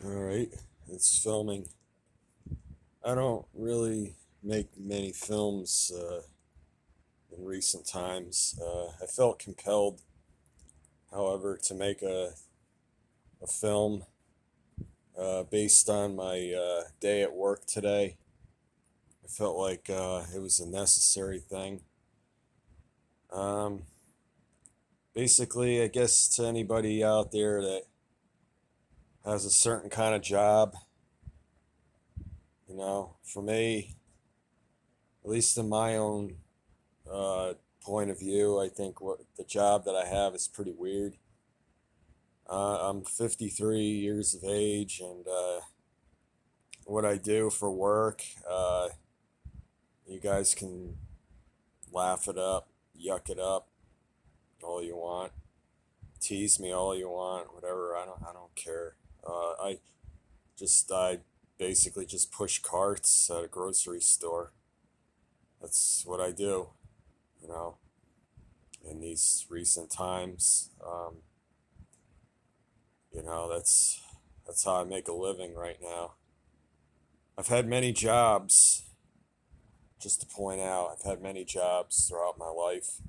Alright, it's filming. I don't really make many films in recent times. I felt compelled, however, to make a film based on my day at work today. I felt like it was a necessary thing. Um, Basically, I guess to anybody out there that has a certain kind of job, for me, at least in my own uh, point of view, I think what the job that I have is pretty weird. I'm 53 years of age, and what I do for work, you guys can laugh it up, yuck it up, all you want, tease me all you want, whatever. I don't care. I basically just push carts at a grocery store. That's what I do, you know. In these recent times, that's how I make a living right now. I've had many jobs, just to point out, I've had many jobs throughout my life.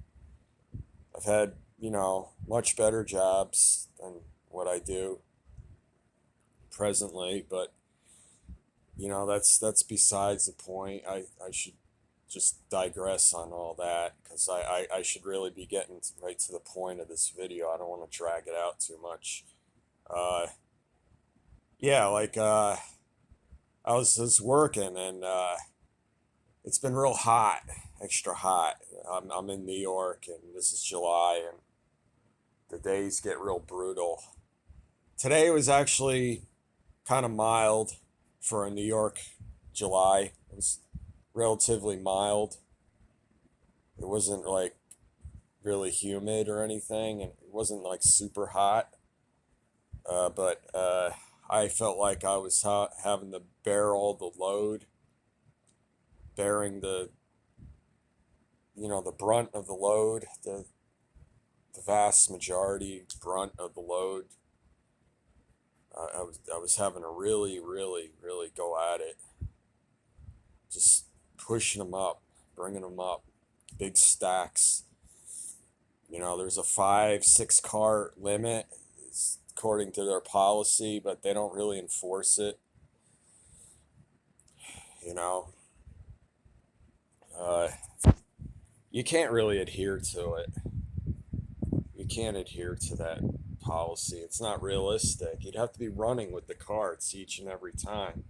I've had, much better jobs than what I do presently, but that's besides the point. I should just digress on all that because I should really be getting right to the point of this video. I don't want to drag it out too much. Uh, yeah, like I was working and it's been real hot, extra hot. I'm in New York and this is July and the days get real brutal. Today was actually kind of mild for a New York July. It was relatively mild. It wasn't like really humid or anything, and it wasn't like super hot. But I felt like I was having to bear all the load, bearing the brunt of the load, the vast majority brunt of the load. I was having to really, really, really go at it, just pushing them up, bringing them up, big stacks. There's a 5, 6 car limit according to their policy, but they don't really enforce it. You know, uh, you can't really adhere to it. You can't adhere to that policy. It's not realistic. You'd have to be running with the carts each and every time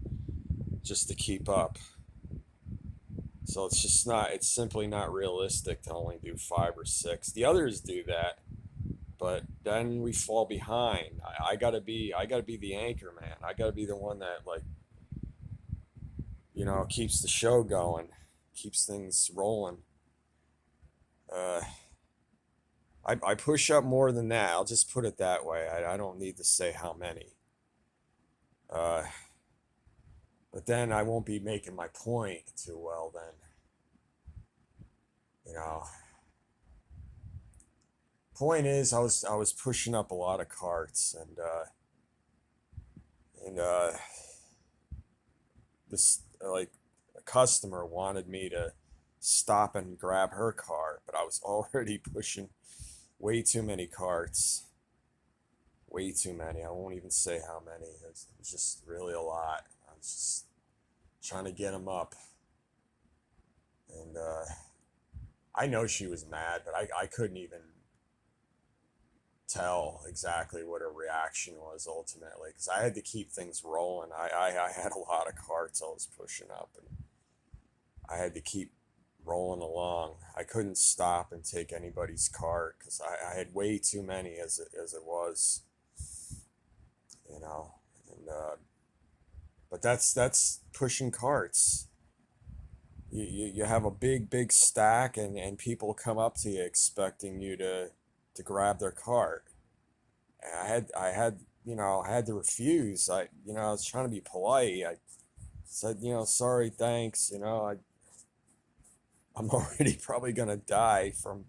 just to keep up. So it's simply not realistic to only do 5 or 6. The others do that, but then we fall behind. I gotta be the anchor man. I gotta be the one that keeps the show going, keeps things rolling. Uh, I push up more than that. I'll just put it that way. I don't need to say how many. Uh, but then I won't be making my point too well then. You know, point is I was pushing up a lot of carts and this like a customer wanted me to stop and grab her cart, but I was already pushing way too many carts. Way too many. I won't even say how many. It was just really a lot. I was just trying to get them up. And I know she was mad, but I couldn't even tell exactly what her reaction was ultimately because I had to keep things rolling. I had a lot of carts I was pushing up, and I had to keep rolling along. I couldn't stop and take anybody's cart because I had way too many as it was, you know. And but that's pushing carts. You have a big stack and people come up to you expecting you to grab their cart. And I had to refuse. I was trying to be polite. I said, sorry, thanks. I'm already probably gonna die from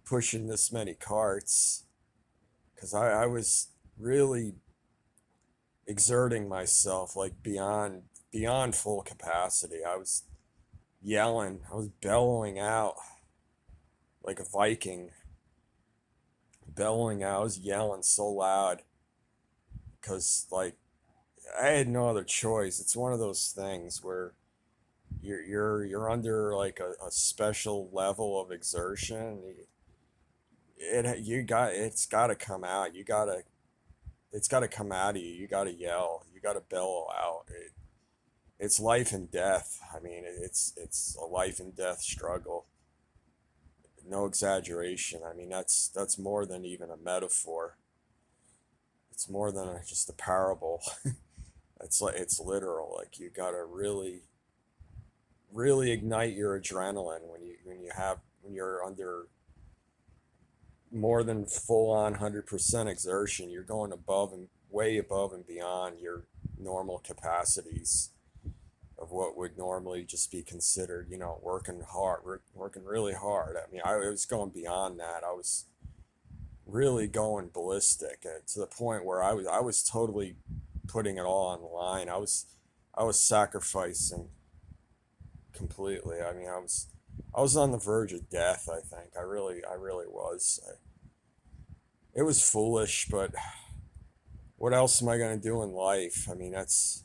pushing this many carts because I was really exerting myself like beyond full capacity. I was yelling, I was bellowing out like a Viking, bellowing out. I was yelling so loud because like I had no other choice. It's one of those things where you're under like a special level of exertion. It's got to come out. It's got to come out of you. You got to yell. You got to bellow out. It's life and death. I mean, it's a life and death struggle. No exaggeration. I mean, that's more than even a metaphor. It's more than just a parable. It's literal. Like you got to really ignite your adrenaline when you're under more than full on 100% exertion. You're going above and way above and beyond your normal capacities of what would normally just be considered, working hard, working really hard. I mean, I was going beyond that. I was really going ballistic, to the point where I was totally putting it all on the line. I was sacrificing completely. I mean, I was on the verge of death. I think I really was. It was foolish, but what else am I going to do in life? I mean, that's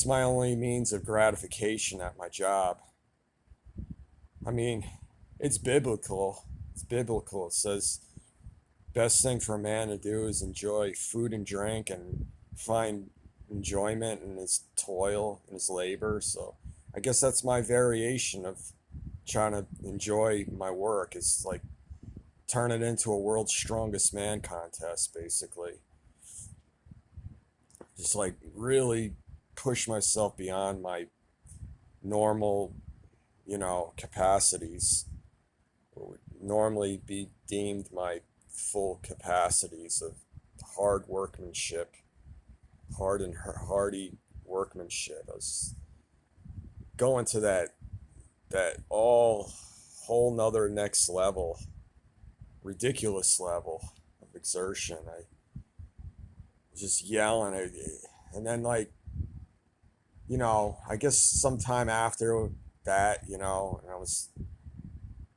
my only means of gratification at my job. I mean, it's biblical. It's biblical. It says best thing for a man to do is enjoy food and drink and find enjoyment in his toil and his labor. So I guess that's my variation of trying to enjoy my work, is like turn it into a world's strongest man contest, basically. Just like really push myself beyond my normal, capacities, what would normally be deemed my full capacities of hard workmanship, hard and hardy workmanship. I was going to that all whole nother next level, ridiculous level of exertion. I was just yelling, and then like I guess sometime after that, and I was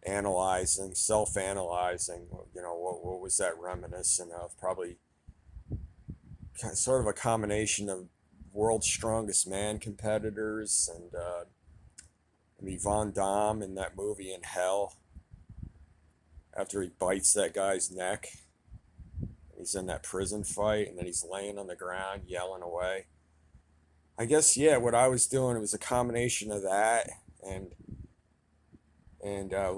analyzing, self-analyzing, what was that reminiscent of? Probably sort of a combination of world's strongest man competitors and I mean Von Damme in that movie In Hell, after he bites that guy's neck. He's in that prison fight, and then he's laying on the ground yelling away. I guess yeah, what I was doing, it was a combination of that and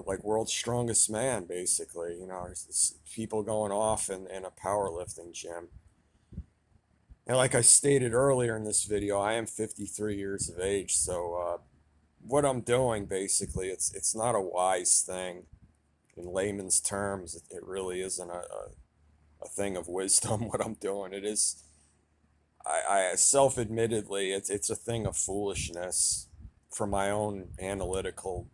like world's strongest man, basically. There's people going off in a powerlifting gym. And like I stated earlier in this video, I am 53 years of age, so what I'm doing basically, it's not a wise thing in layman's terms. It really isn't a thing of wisdom. What I'm doing, it is, I self-admittedly, it's a thing of foolishness from my own analytical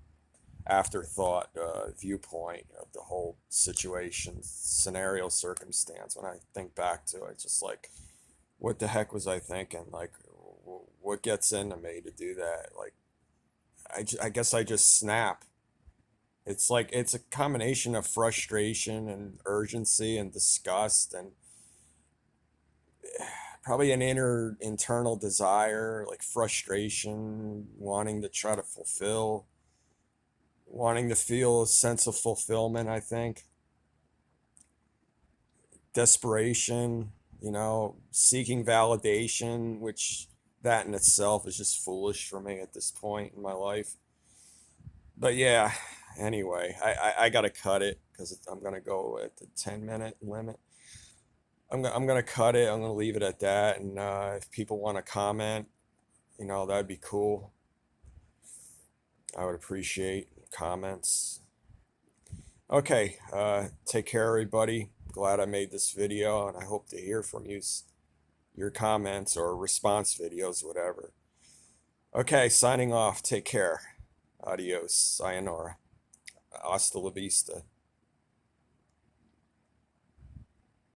afterthought viewpoint of the whole situation, scenario, circumstance. When I think back to it, just like, what the heck was I thinking? Like, what gets into me to do that? Like, I guess I just snap. It's like it's a combination of frustration and urgency and disgust and probably an internal desire, like frustration, wanting to try to fulfill, wanting to feel a sense of fulfillment, I think. Desperation, seeking validation, which that in itself is just foolish for me at this point in my life. But yeah, anyway, I gotta cut it because I'm gonna go at the 10-minute limit. I'm gonna cut it. I'm gonna leave it at that. And if people want to comment, that'd be cool. I would appreciate comments. Okay, take care, everybody. Glad I made this video, and I hope to hear from you, your comments or response videos, whatever. Okay, signing off. Take care. Adios. Sayonara. Hasta la vista.